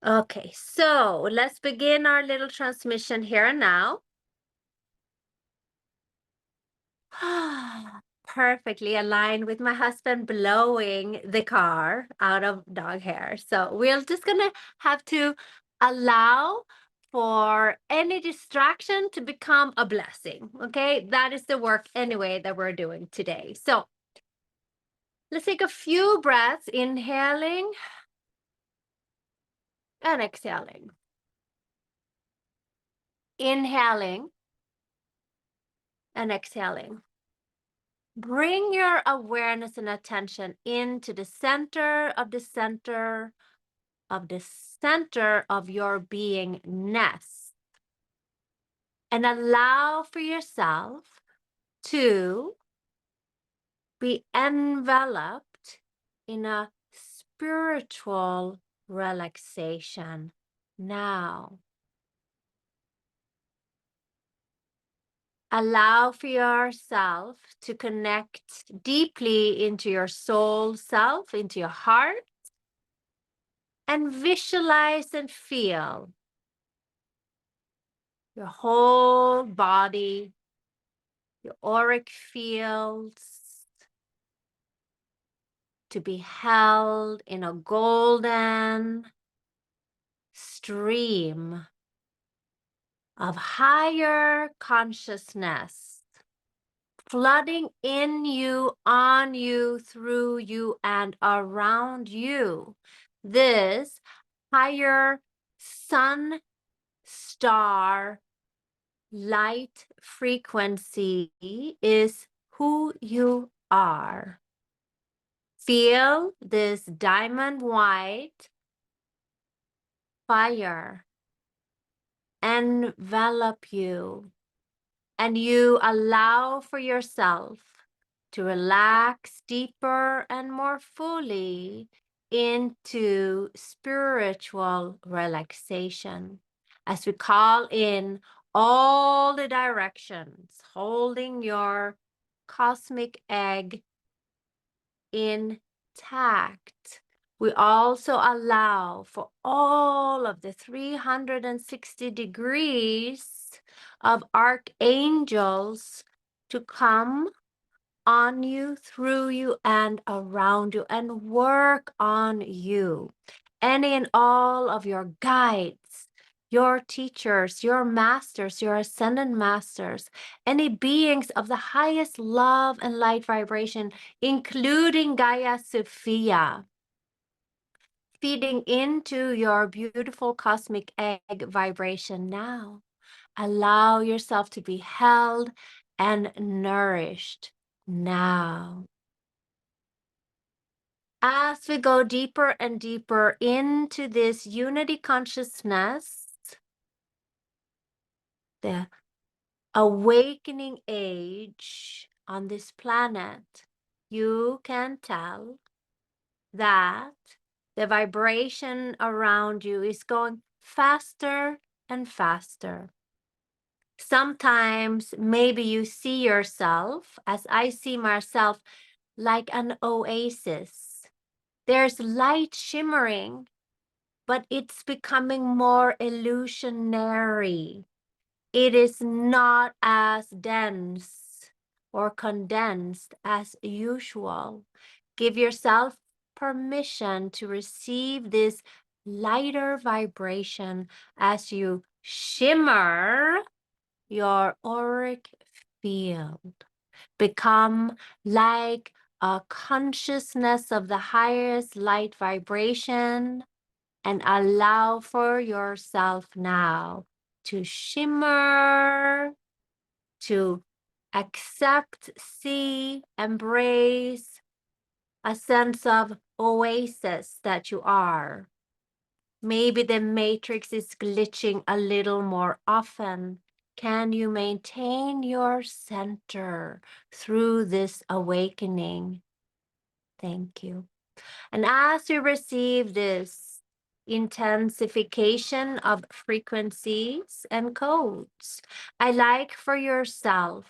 Okay, so let's begin our little transmission here and now. Perfectly aligned with my husband blowing the car out of dog hair. So we're just gonna have to allow for any distraction to become a blessing. Okay, that is the work anyway that we're doing today. So let's take a few breaths, inhaling and exhaling. Inhaling and exhaling. Bring your awareness and attention into the center of the center of the center of your beingness, and allow for yourself to be enveloped in a spiritual relaxation now. Allow for yourself to connect deeply into your soul self, into your heart, and visualize and feel your whole body, your auric fields, to be held in a golden stream of higher consciousness, flooding in you, on you, through you, and around you. This higher sun star light frequency is who you are. Feel this diamond white fire envelop you, and you allow for yourself to relax deeper and more fully into spiritual relaxation as we call in all the directions, holding your cosmic egg intact. We also allow for all of the 360 degrees of archangels to come on you, through you, and around you, and work on you. Any and all of your guides, your teachers, your masters, your ascended masters, any beings of the highest love and light vibration, including Gaia Sophia, feeding into your beautiful cosmic egg vibration now. Allow yourself to be held and nourished now. As we go deeper and deeper into this unity consciousness, the awakening age on this planet, you can tell that the vibration around you is going faster and faster. Sometimes maybe you see yourself, as I see myself, like an oasis. There's light shimmering, but it's becoming more illusionary. It is not as dense or condensed as usual. Give yourself permission to receive this lighter vibration as you shimmer your auric field. Become like a consciousness of the highest light vibration, and allow for yourself now to shimmer, to accept, see, embrace a sense of oasis that you are. Maybe the matrix is glitching a little more often. Can you maintain your center through this awakening? Thank you. And as you receive this intensification of frequencies and codes, I like for yourself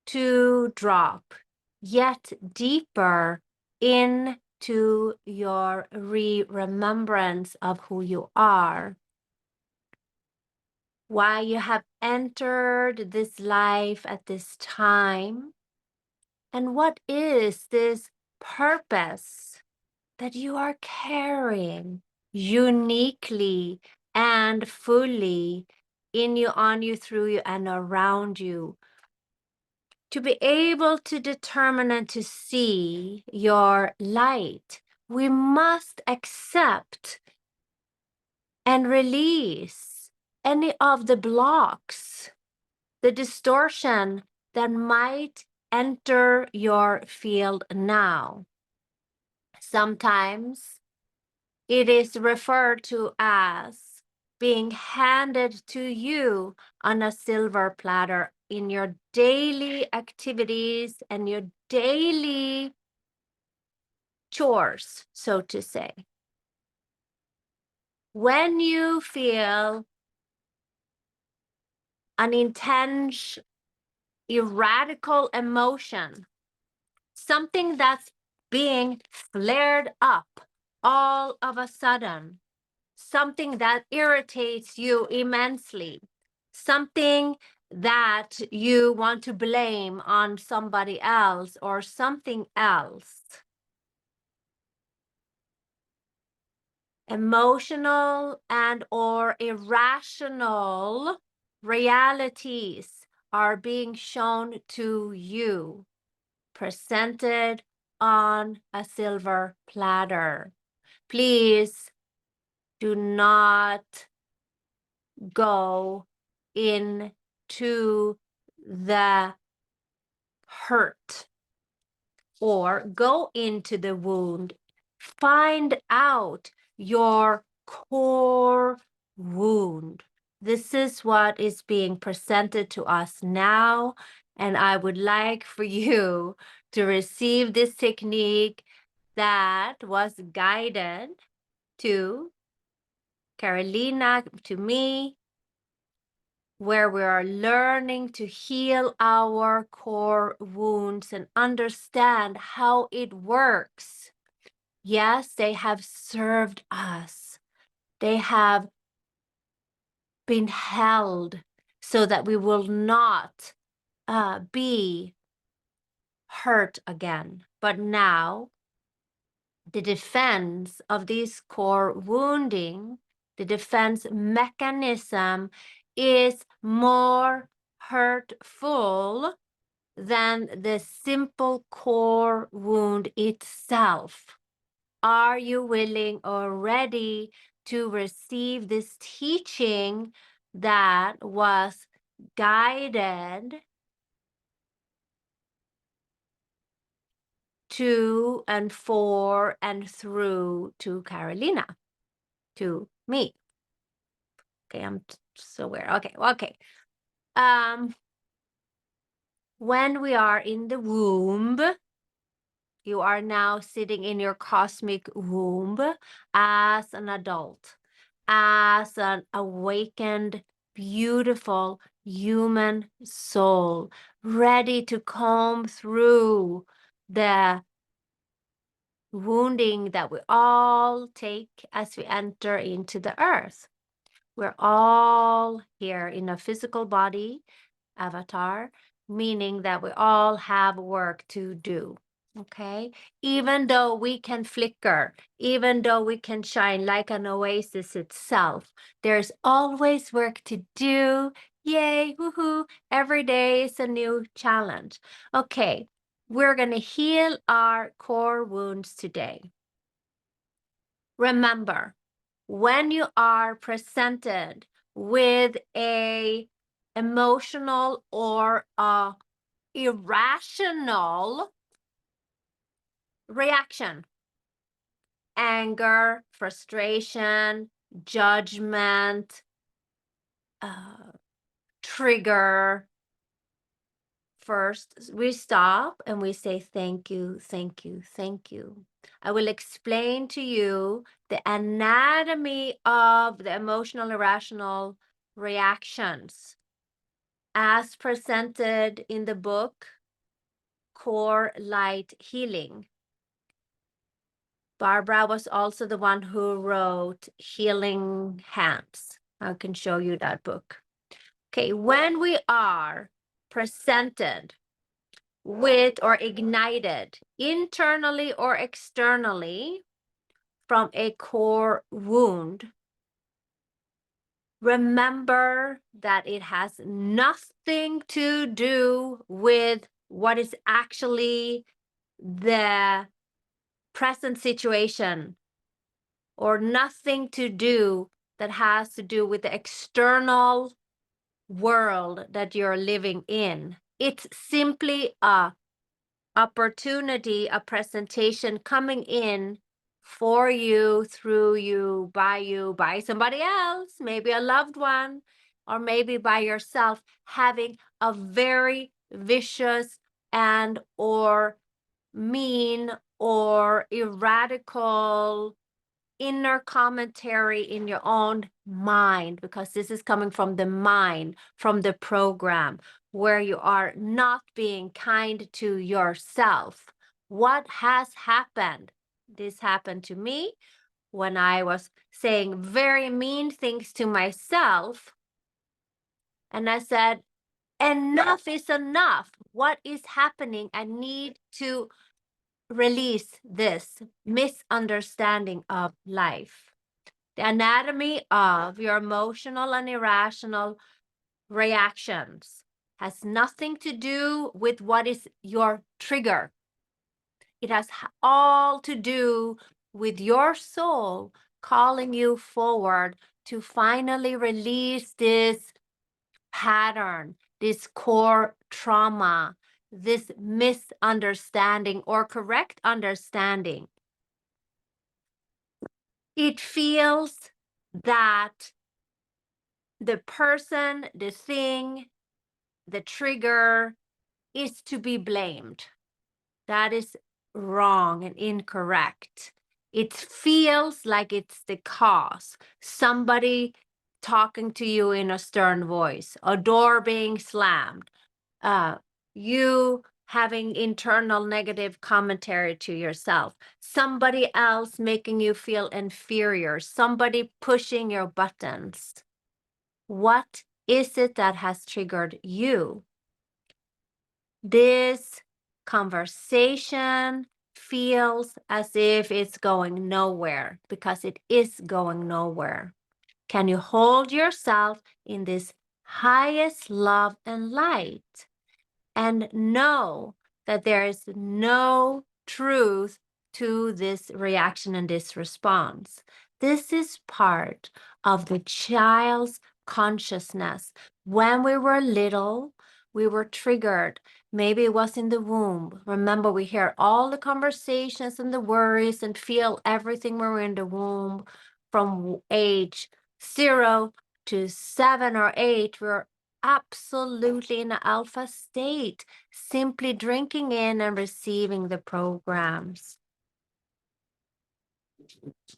to drop yet deeper into to your remembrance of who you are, why you have entered this life at this time, and what is this purpose that you are carrying uniquely and fully in you, on you, through you, and around you. To be able to determine and to see your light, we must accept and release any of the blocks, the distortion that might enter your field now. Sometimes it is referred to as being handed to you on a silver platter in your daily activities and your daily chores, so to say. When you feel an intense, radical emotion, something that's being flared up all of a sudden, something that irritates you immensely, something that you want to blame on somebody else or something else. Emotional and or irrational realities are being shown to you, presented on a silver platter. Please do not go into the hurt or go into the wound. Find out your core wound. This is what is being presented to us now, and I would like for you to receive this technique that was guided to Carolina, to me, where we are learning to heal our core wounds and understand how it works. Yes, they have served us. They have been held so that we will not be hurt again. But now, the defense of this core wounding, the defense mechanism is more hurtful than the simple core wound itself. Are you willing or ready to receive this teaching that was guided to and for and through to Carolina, to me? Okay, I'm so weird. Okay. When we are in the womb, you are now sitting in your cosmic womb as an adult, as an awakened, beautiful human soul, ready to comb through the wounding that we all take as we enter into the earth. We're all here in a physical body, avatar, meaning that we all have work to do. Okay, even though we can flicker, even though we can shine like an oasis itself, there's always work to do. Yay, woohoo! Every day is a new challenge. Okay, we're going to heal our core wounds today. Remember, when you are presented with a emotional or a irrational reaction, anger, frustration, judgment, trigger, first we stop and we say thank you, thank you, thank you. I will explain to you the anatomy of the emotional irrational reactions as presented in the book Core Light Healing. Barbara was also the one who wrote Healing Hands. I can show you that book. Okay, when we are presented with or ignited internally or externally from a core wound, remember that it has nothing to do with what is actually the present situation, or nothing to do that has to do with the external world that you're living in. It's simply a opportunity, a presentation coming in for you, through you, by somebody else, maybe a loved one, or maybe by yourself, having a very vicious and or mean or irradical inner commentary in your own mind, because this is coming from the mind, from the program, where you are not being kind to yourself. What has happened? This happened to me when I was saying very mean things to myself. And I said, enough is enough. What is happening? I need to release this misunderstanding of life. The anatomy of your emotional and irrational reactions has nothing to do with what is your trigger. It has all to do with your soul calling you forward to finally release this pattern, this core trauma, this misunderstanding or correct understanding. It feels that the person, the thing, the trigger is to be blamed. That is wrong and incorrect. It feels like it's the cause. Somebody talking to you in a stern voice, a door being slammed, you having internal negative commentary to yourself, somebody else making you feel inferior, somebody pushing your buttons. What is it that has triggered you? This conversation feels as if it's going nowhere, because it is going nowhere. Can you hold yourself in this highest love and light and know that there is no truth to this reaction and this response? This is part of the child's consciousness. When we were little, we were triggered. Maybe it was in the womb. Remember, we hear all the conversations and the worries and feel everything when we're in the womb. From age 0 to 7 or 8, we're absolutely in an alpha state, simply drinking in and receiving the programs.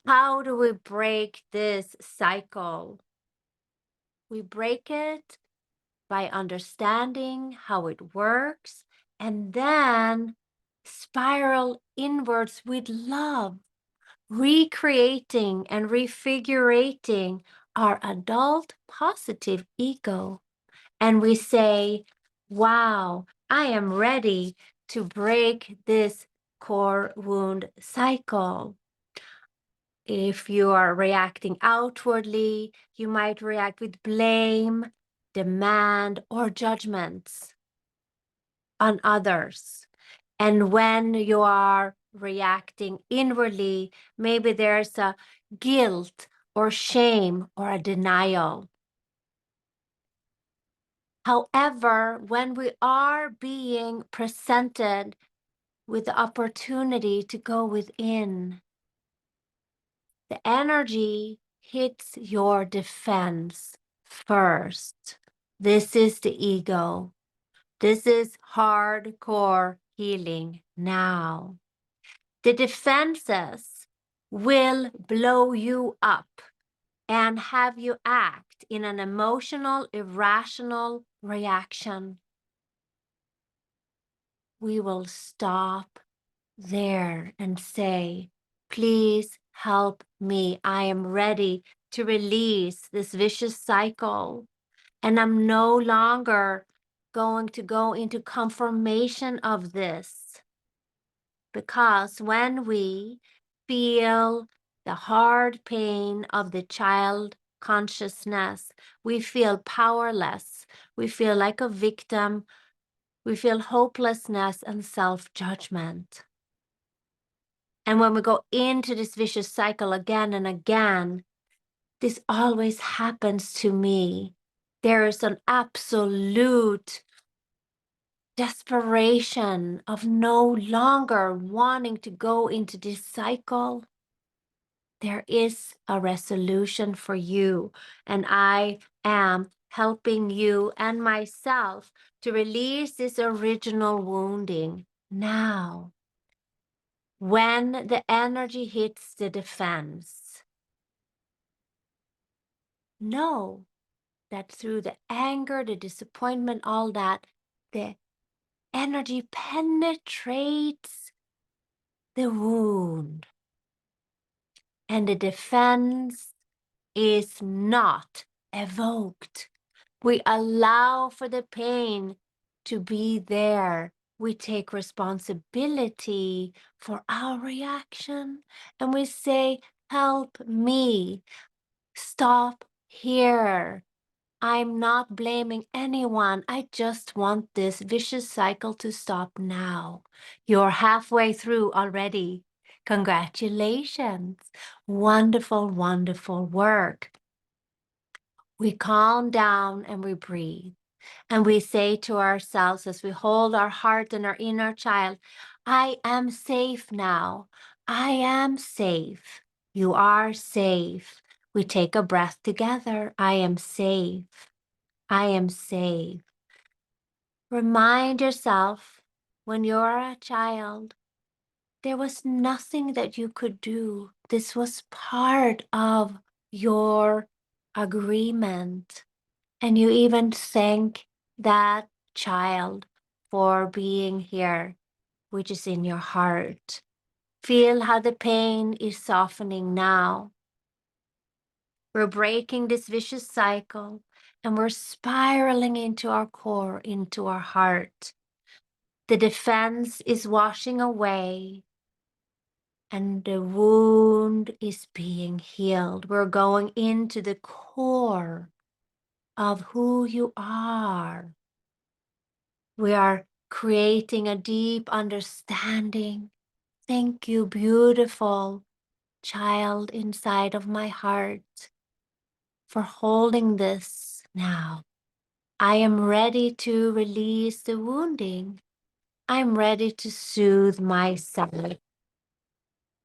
How do we break this cycle? We break it by understanding how it works and then spiral inwards with love, recreating and refigurating our adult positive ego. And we say, wow, I am ready to break this core wound cycle. If you are reacting outwardly, you might react with blame, demand, or judgments on others. And when you are reacting inwardly, maybe there's a guilt or shame or a denial. However, when we are being presented with the opportunity to go within, the energy hits your defense first. This is the ego. This is hardcore healing now. The defenses will blow you up and have you act in an emotional, irrational reaction. We will stop there and say, Please help me. I am ready to release this vicious cycle. And I'm no longer going to go into confirmation of this. Because when we feel the hard pain of the child consciousness, we feel powerless. We feel like a victim. We feel hopelessness and self-judgment. And when we go into this vicious cycle again and again, this always happens to me. There is an absolute desperation of no longer wanting to go into this cycle. There is a resolution for you, and I am helping you and myself to release this original wounding now. When the energy hits the defense, know that through the anger, the disappointment, all that, the energy penetrates the wound, and the defense is not evoked. We allow for the pain to be there. We take responsibility for our reaction, and we say, help me. Stop here. I'm not blaming anyone. I just want this vicious cycle to stop now. You're halfway through already. Congratulations. Wonderful, wonderful work. We calm down and we breathe. And we say to ourselves as we hold our heart and our inner child, I am safe now. I am safe. You are safe. We take a breath together. I am safe. I am safe. Remind yourself when you're a child, there was nothing that you could do. This was part of your agreement. And you even thank that child for being here, which is in your heart. Feel how the pain is softening now. We're breaking this vicious cycle and we're spiraling into our core, into our heart. The defense is washing away and the wound is being healed. We're going into the core of who you are. We are creating a deep understanding. Thank you, beautiful child inside of my heart, for holding this now. I am ready to release the wounding. I'm ready to soothe myself.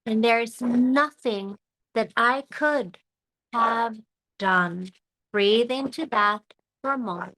And there's nothing that I could have done. Breathe into that for a moment.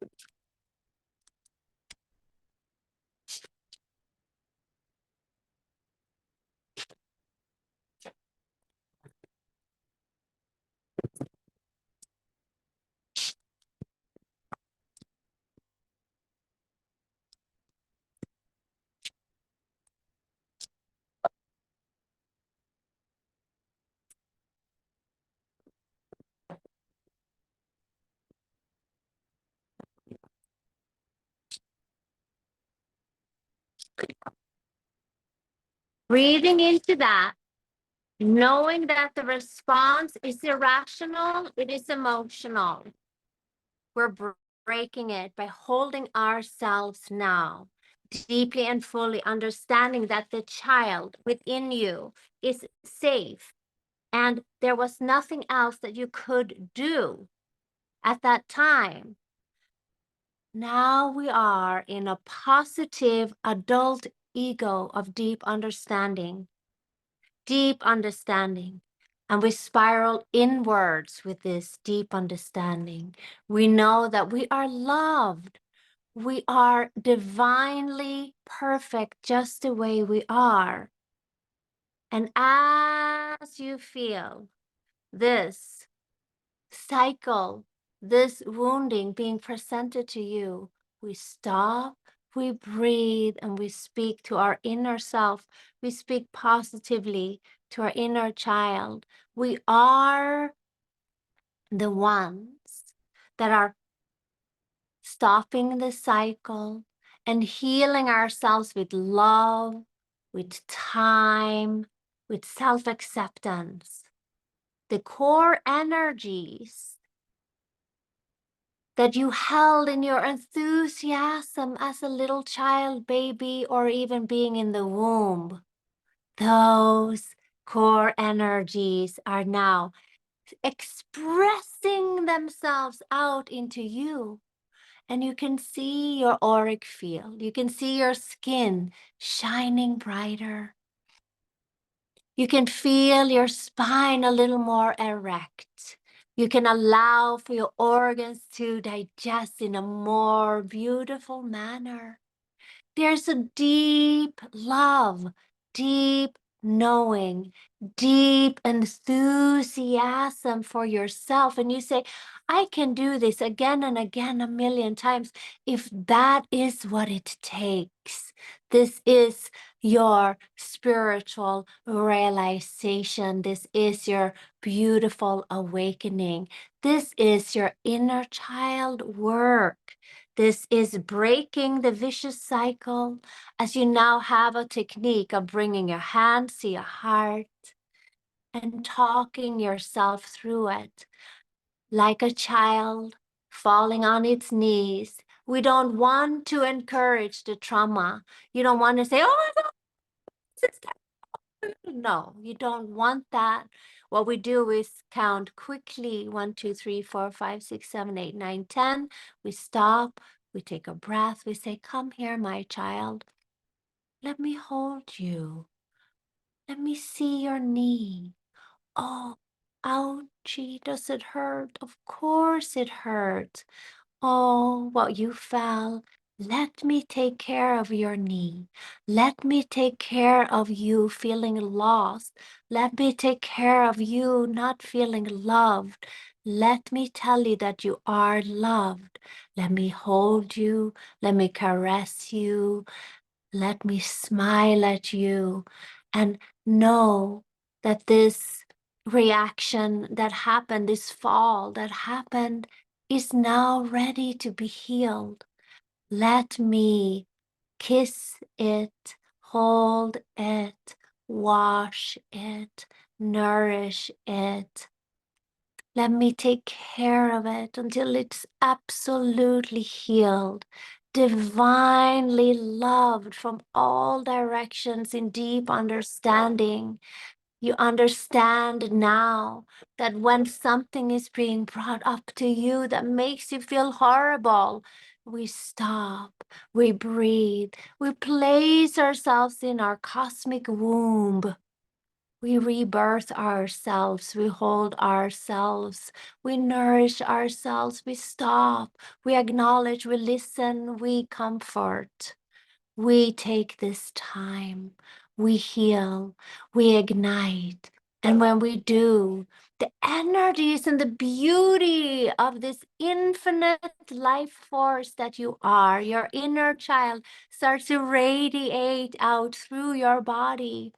Breathing into that, knowing that the response is irrational, it is emotional. We're breaking it by holding ourselves now, deeply and fully understanding that the child within you is safe and there was nothing else that you could do at that time. Now we are in a positive adult ego of deep understanding. And we spiral inwards with this deep understanding. We know that we are loved. We are divinely perfect just the way we are. And as you feel this cycle, this wounding being presented to you, we stop, we breathe, and we speak to our inner self. We speak positively to our inner child. We are the ones that are stopping the cycle and healing ourselves with love, with time, with self-acceptance. The core energies that you held in your enthusiasm as a little child, baby, or even being in the womb, those core energies are now expressing themselves out into you. And you can see your auric field. You can see your skin shining brighter. You can feel your spine a little more erect. You can allow for your organs to digest in a more beautiful manner. There's a deep love, deep knowing, deep enthusiasm for yourself. And you say, I can do this again and again, a million times, if that is what it takes. This is your spiritual realization. This is your beautiful awakening. This is your inner child work. This is breaking the vicious cycle, as you now have a technique of bringing your hands to your heart and talking yourself through it. Like a child falling on its knees. We don't want to encourage the trauma. You don't want to say, oh my God, no, you don't want that. What we do is count quickly, 1, 2, 3, 4, 5, 6, 7, 8, 9, 10. We stop, we take a breath, we say, come here, my child. Let me hold you. Let me see your knee. Oh, ouchie, does it hurt? Of course it hurts. Oh, what you fell. Let me take care of your knee. Let me take care of you feeling lost. Let me take care of you not feeling loved. Let me tell you that you are loved. Let me hold you. Let me caress you. Let me smile at you and know that this reaction that happened, this fall that happened, is now ready to be healed. Let me kiss it, hold it, wash it, nourish it. Let me take care of it until it's absolutely healed, divinely loved from all directions in deep understanding. You understand now that when something is being brought up to you that makes you feel horrible, we stop, we breathe, we place ourselves in our cosmic womb. We rebirth ourselves, we hold ourselves, we nourish ourselves, we stop, we acknowledge, we listen, we comfort. We take this time, we heal, we ignite. And when we do, the energies and the beauty of this infinite life force that you are, your inner child, starts to radiate out through your body,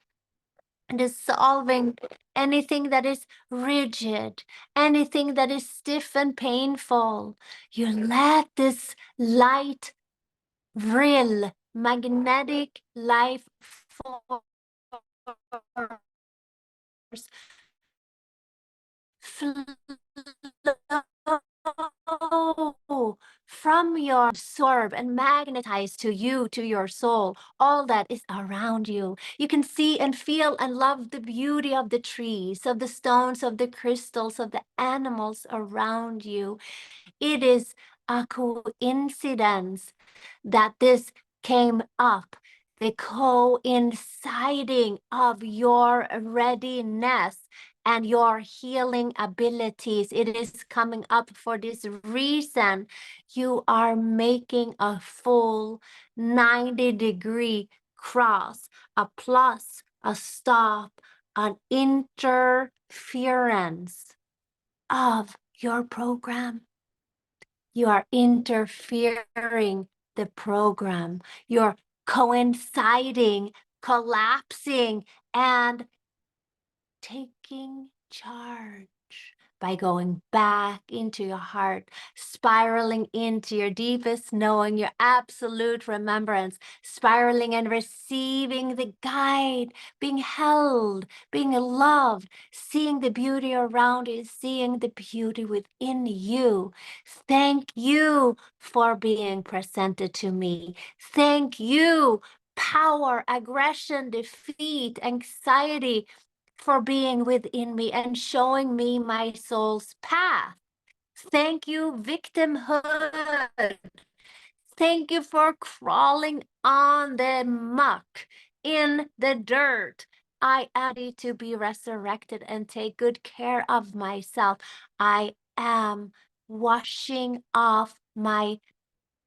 dissolving anything that is rigid, anything that is stiff and painful. You let this light, real, magnetic life force flow from your absorb and magnetize to you, to your soul, all that is around you. You can see and feel and love the beauty of the trees, of the stones, of the crystals, of the animals around you. It is a coincidence that this came up, the coinciding of your readiness and your healing abilities. It is coming up for this reason. You are making a full 90-degree cross, a plus, a stop, an interference of your program. You are interfering the program. You're coinciding, collapsing, and taking charge by going back into your heart, spiraling into your deepest knowing, your absolute remembrance, spiraling and receiving the guide, being held, being loved, seeing the beauty around you, seeing the beauty within you. Thank you for being presented to me. Thank you, power, aggression, defeat, anxiety, for being within me and showing me my soul's path. Thank you, victimhood. Thank you for crawling on the muck, in the dirt. I am ready to be resurrected and take good care of myself. I am washing off my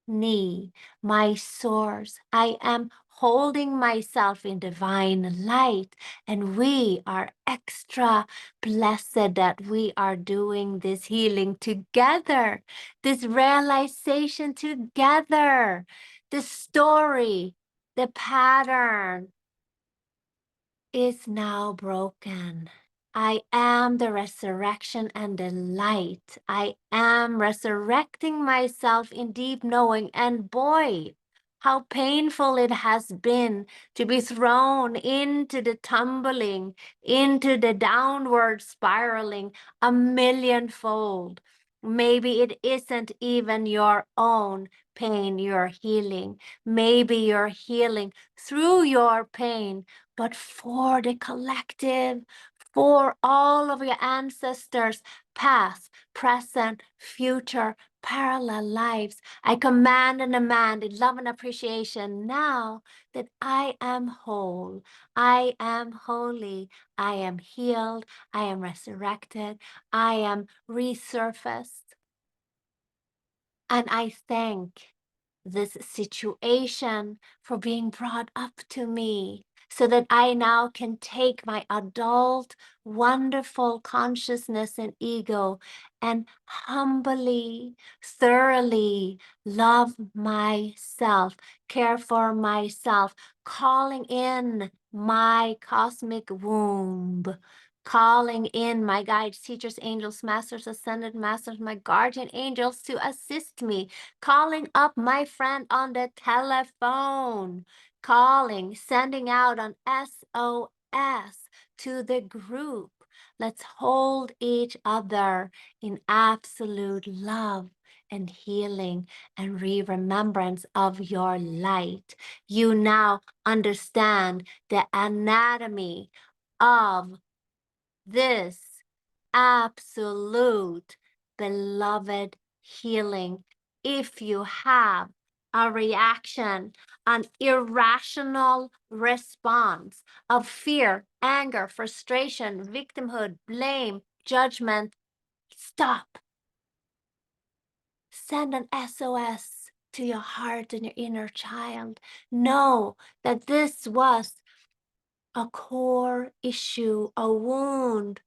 knee, my source. I am holding myself in divine light, and we are extra blessed that we are doing this healing together, this realization together, the story, the pattern is now broken. I am the resurrection and the light. I am resurrecting myself in deep knowing. And boy, how painful it has been to be thrown into the tumbling, into the downward spiraling a millionfold. Maybe it isn't even your own pain you're healing. Maybe you're healing through your pain, but for the collective, for all of your ancestors, past, present, future, parallel lives. I command and demand in love and appreciation now that I am whole, I am holy, I am healed, I am resurrected, I am resurfaced. And I thank this situation for being brought up to me so that I now can take my adult, wonderful consciousness and ego and humbly, thoroughly love myself, care for myself, calling in my cosmic womb, calling in my guides, teachers, angels, masters, ascended masters, my guardian angels to assist me, calling up my friend on the telephone, calling, sending out an SOS to the group. Let's hold each other in absolute love and healing and remembrance of your light. You now understand the anatomy of this absolute beloved healing. If you have a reaction, an irrational response of fear, anger, frustration, victimhood, blame, judgment, stop. Send an SOS to your heart and your inner child. Know that this was a core issue, a wound,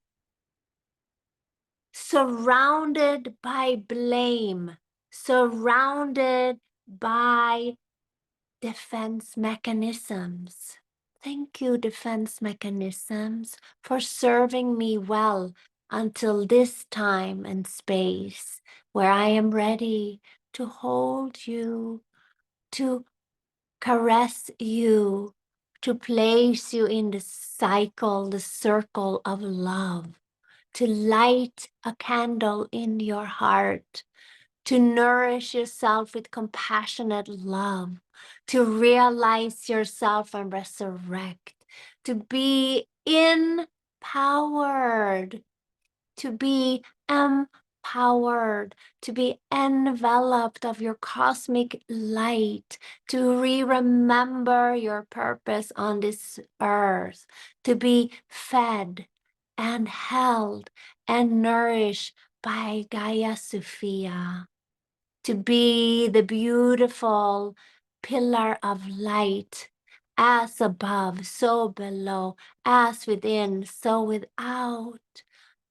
surrounded by blame, surrounded by defense mechanisms. Thank you, defense mechanisms, for serving me well until this time and space where I am ready to hold you, to caress you, to place you in the cycle, the circle of love, to light a candle in your heart, to nourish yourself with compassionate love, to realize yourself and resurrect, to be empowered, to be empowered, to be enveloped of your cosmic light, to remember your purpose on this earth, to be fed and held and nourished by Gaia Sophia, to be the beautiful pillar of light, as above, so below, as within, so without.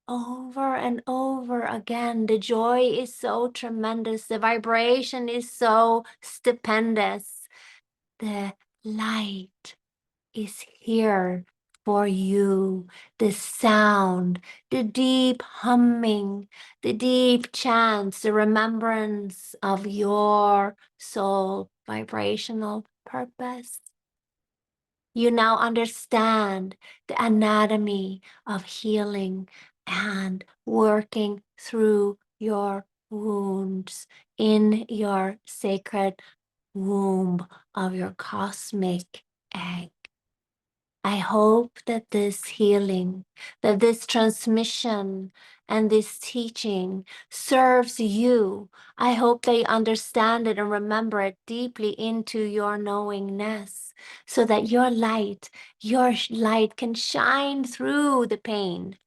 Over and over again, the joy is so tremendous, the vibration is so stupendous. The light is here for you, the sound, the deep humming, the deep chants, the remembrance of your soul vibrational purpose. You now understand the anatomy of healing and working through your wounds in your sacred womb of your cosmic egg. I hope that this healing, that this transmission and this teaching serves you. I hope that you understand it and remember it deeply into your knowingness so that your light can shine through the pain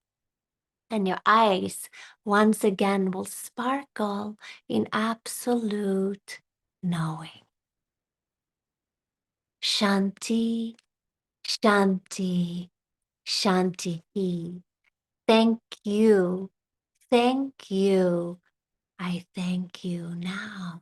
and your eyes once again will sparkle in absolute knowing. Shanti, Shanti, Shanti. Thank you. Thank you. I thank you now.